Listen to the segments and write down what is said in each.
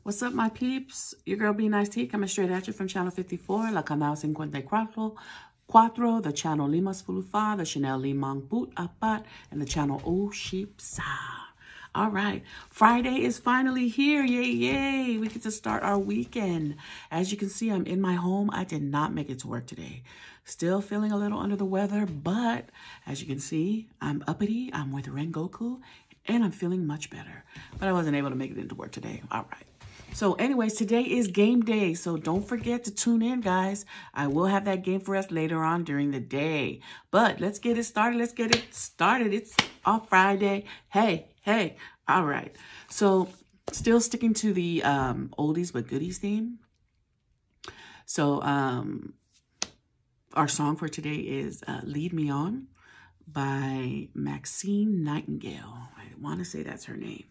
What's up, my peeps? Your girl Be Nice T coming straight at you from channel 54, la canal 54, the channel Limas Fulufa, the Chanel Limang Boot Apat, and the channel Oshipsa. All right, Friday is finally here. Yay, yay. We get to start our weekend. As you can see, I'm in my home. I did not make it to work today. Still feeling a little under the weather, but as you can see, I'm uppity. I'm with Rengoku, and I'm feeling much better. But I wasn't able to make it into work today. All right. So anyways, today is game day. So don't forget to tune in, guys. I will have that game for us later on during the day. But let's get it started. Let's get it started. It's off Friday. Hey. All right. So still sticking to the oldies but goodies theme. So our song for today is Lead Me On by Maxine Nightingale. I want to say that's her name.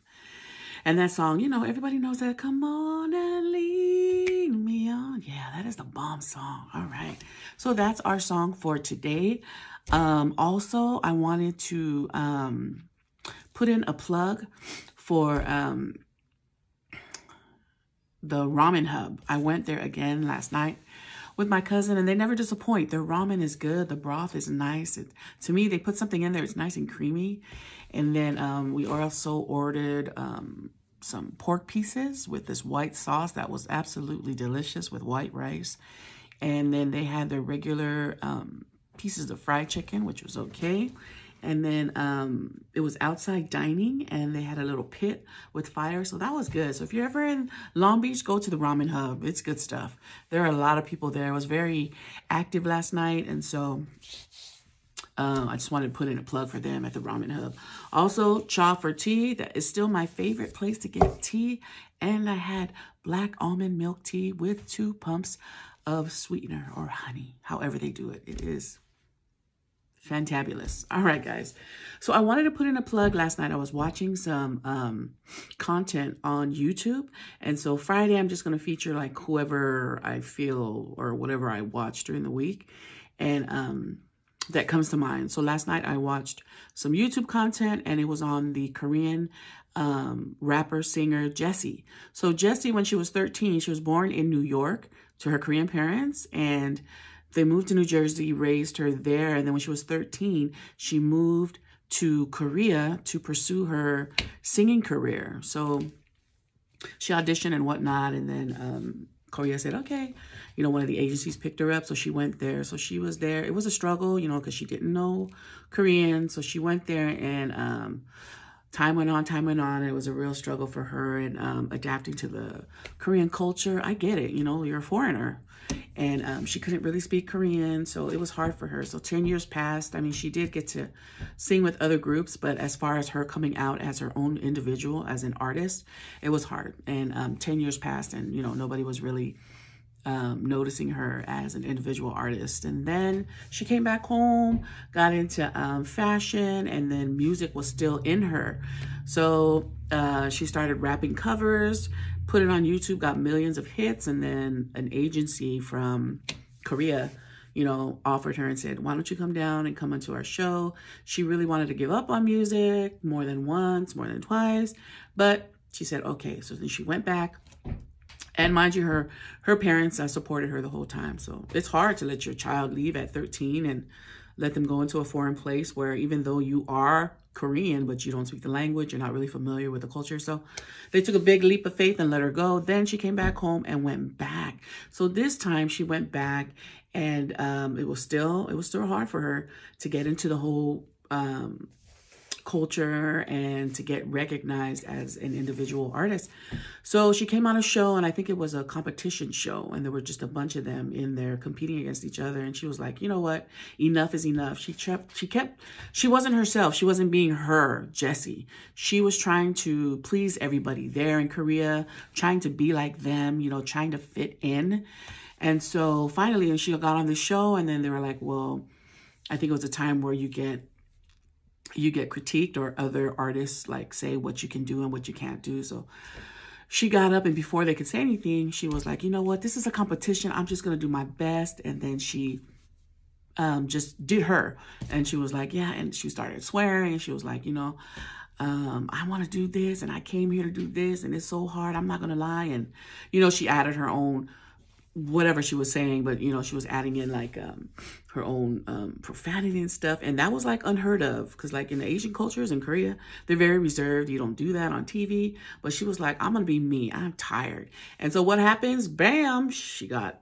And that song, you know, everybody knows that. Come on and lead me on. Yeah, that is the bomb song. All right. So that's our song for today. Also, I wanted to put in a plug for the Ramen Hub. I went there again last night with my cousin, and they never disappoint. Their ramen is good. The broth is nice. To me, they put something in there. It's nice and creamy. And then we also ordered some pork pieces with this white sauce that was absolutely delicious with white rice. And then they had their regular pieces of fried chicken, which was okay. And then it was outside dining, and they had a little pit with fire. So that was good. So if you're ever in Long Beach, go to the Ramen Hub. It's good stuff. There are a lot of people there. It was very active last night. And so I just wanted to put in a plug for them at the Ramen Hub. Also, Cha for Tea. That is still my favorite place to get tea. And I had black almond milk tea with 2 pumps of sweetener or honey. However they do it. It is fantabulous. All right, guys. So I wanted to put in a plug last night. I was watching some content on YouTube. And so Friday, I'm just going to feature like whoever I feel or whatever I watch during the week. And that comes to mind. So last night I watched some YouTube content, and it was on the Korean rapper singer Jessi. So Jessi, when she was 13, she was born in New York to her Korean parents, and they moved to New Jersey, raised her there. And then when she was 13, she moved to Korea to pursue her singing career. So she auditioned and whatnot. And then Korea said, okay, you know, one of the agencies picked her up. So she went there. So she was there. It was a struggle, you know, because she didn't know Korean. So she went there, and time went on. It was a real struggle for her, and adapting to the Korean culture. I get it. You know, you're a foreigner. And she couldn't really speak Korean, so it was hard for her. So 10 years passed. I mean, she did get to sing with other groups, but as far as her coming out as her own individual, as an artist, it was hard. And 10 years passed, and, you know, nobody was really noticing her as an individual artist. And then she came back home, got into fashion, and then music was still in her. So she started rapping covers, put it on YouTube, got millions of hits, and then an agency from Korea, you know, offered her and said, why don't you come down and come onto our show? She really wanted to give up on music more than once, more than twice, but she said, okay. So then she went back. And mind you, her parents supported her the whole time. So it's hard to let your child leave at 13 and let them go into a foreign place where, even though you are Korean, but you don't speak the language, you're not really familiar with the culture. So they took a big leap of faith and let her go. Then she came back home and went back. So this time she went back, and it was still hard for her to get into the whole culture and to get recognized as an individual artist. So she came on a show, and I think it was a competition show, and there were just a bunch of them in there competing against each other. And she was like, you know what? Enough is enough. She wasn't herself. She wasn't being her, Jessi. She was trying to please everybody there in Korea, trying to be like them, you know, trying to fit in. And so finally, she got on the show, and then they were like, well, I think it was a time where you get critiqued, or other artists like say what you can do and what you can't do. So she got up, and before they could say anything, she was like, you know what, this is a competition. I'm just going to do my best. And then she just did her. And she was like, yeah. And she started swearing, and she was like, you know, I want to do this and I came here to do this and it's so hard. I'm not going to lie. And, you know, she added her own, whatever she was saying, but, you know, she was adding in like her own profanity and stuff. And that was like unheard of because like in the Asian cultures in Korea, they're very reserved. You don't do that on TV. But she was like, I'm going to be me. I'm tired. And so what happens? Bam, she got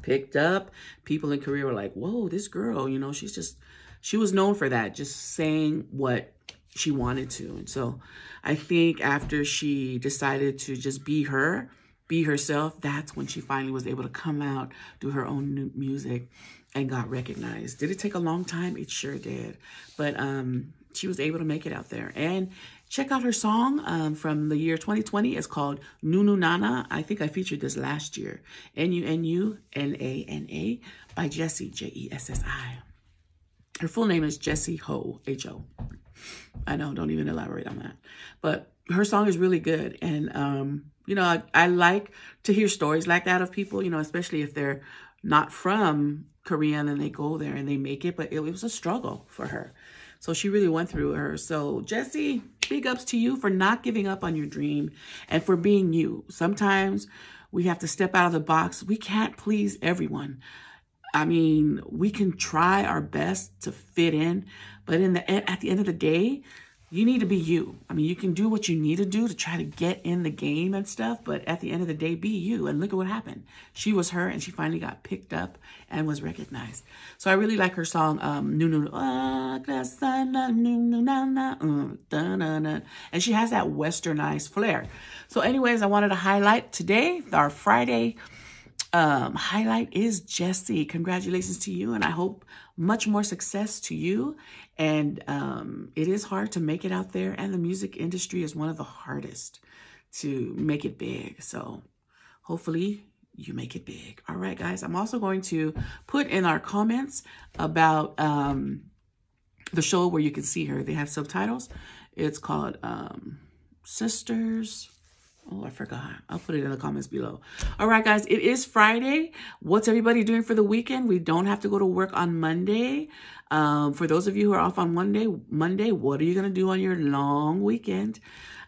picked up. People in Korea were like, whoa, this girl, you know, she was known for that, just saying what she wanted to. And so I think after she decided to just be her, be herself, that's when she finally was able to come out, do her own new music, and got recognized. Did it take a long time? It sure did. But she was able to make it out there. And check out her song from the year 2020. It's called Nunu Nana. I think I featured this last year. Nununana by Jessi, Jessi. Her full name is Jessi Ho, Ho. I know, don't even elaborate on that. But her song is really good. And, you know, I like to hear stories like that of people, you know, especially if they're not from Korea and then they go there and they make it. But it was a struggle for her. So she really went through her. So Jessi, big ups to you for not giving up on your dream and for being you. Sometimes we have to step out of the box. We can't please everyone. I mean, we can try our best to fit in, but at the end of the day, you need to be you. I mean, you can do what you need to do to try to get in the game and stuff, but at the end of the day, be you. And look at what happened. She was her, and she finally got picked up and was recognized. So I really like her song, and she has that westernized flair. So anyways, I wanted to highlight today, our Friday highlight is Jessi. Congratulations to you, and I hope much more success to you. And it is hard to make it out there, and the music industry is one of the hardest to make it big. So hopefully you make it big. All right, guys. I'm also going to put in our comments about the show where you can see her. They have subtitles. It's called Sisters. Oh, I forgot. I'll put it in the comments below. All right, guys, it is Friday. What's everybody doing for the weekend? We don't have to go to work on Monday. For those of you who are off on Monday, what are you going to do on your long weekend?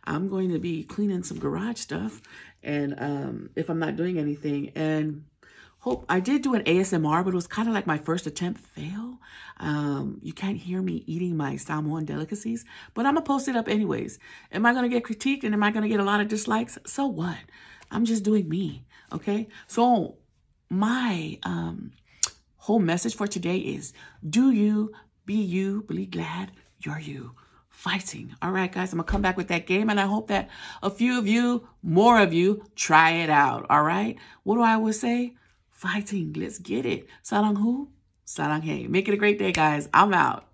I'm going to be cleaning some garage stuff. And if I'm not doing anything, and I did do an ASMR, but it was kind of like my first attempt fail. You can't hear me eating my Samoan delicacies, but I'm going to post it up anyways. Am I going to get critiqued and am I going to get a lot of dislikes? So what? I'm just doing me, okay? So my whole message for today is, do you, be you, be glad you're you. Fighting. All right, guys, I'm going to come back with that game, and I hope that a few of you, more of you, try it out, all right? What do I always say? Fighting. Let's get it. Sarang hu, sarang hey. Make it a great day, guys. I'm out.